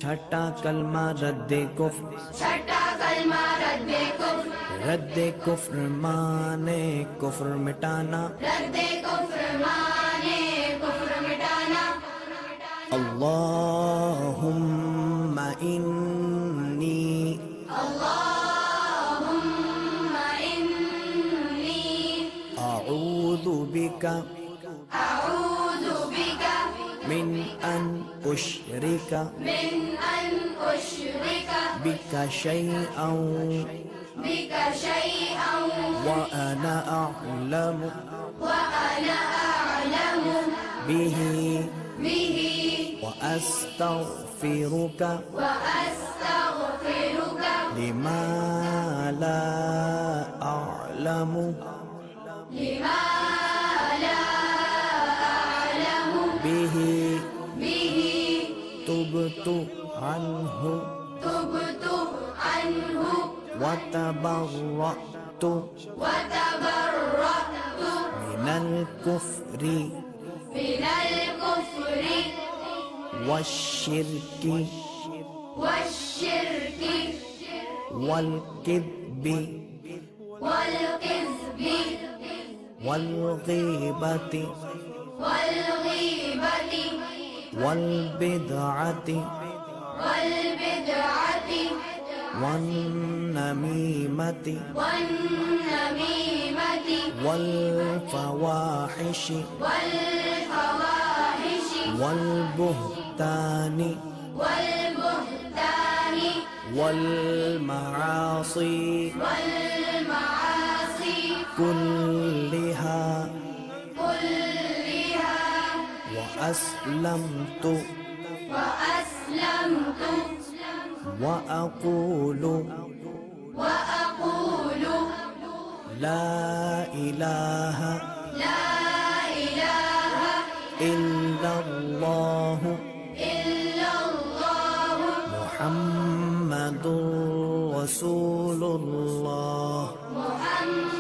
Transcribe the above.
छठा कलमा रद्दे कुफ्र, छठा कलमा रद्दे कुफ्र, रद्दे कुफ्र माने कुफ्र मिटाना, रद्दे कुफ्र माने कुफ्र मिटाना। अल्लाहुम्मा इन्नी, अल्लाहुम्मा इन्नी अऊज़ु बिका अऊज़ु बिका मिन अन उश्रिका मिन अन उश्रिका बिका शैअन बिका शैअन व अना अअलमु व अना अअलमु बिही बिही व अस्तगफिरुका व अस्तगफिरुका लिमा ला अअलमु लिमा ला अअलमु बिही बिही तुबतु अन्हु तुबतु अन्हु व तबर्रअतु व तबर्रअतु मिनल कुफ्रि मिनल कुफ्रि वश्शिर्कि वश्शिर्कि वल किद्बि वल किज़्बि वल गीबति वल गीबति वल बिदअति वल बिदअति वन नमीमति वन नमीमति वल फवाहिशि वल फवाहिशि वल बुहतानि वल बुहतानि वल मआसी वल मआसी कुल्लिहा कुल्लिहा व अस्लमतु व अस्लमतु व अक़ूलु व अक़ूलु ला इलाहा ला इलाहा इल्लल्लाहु इल्लल्लाहु मुहम्मदुर रसूलुल्लाह मुहम्मदुर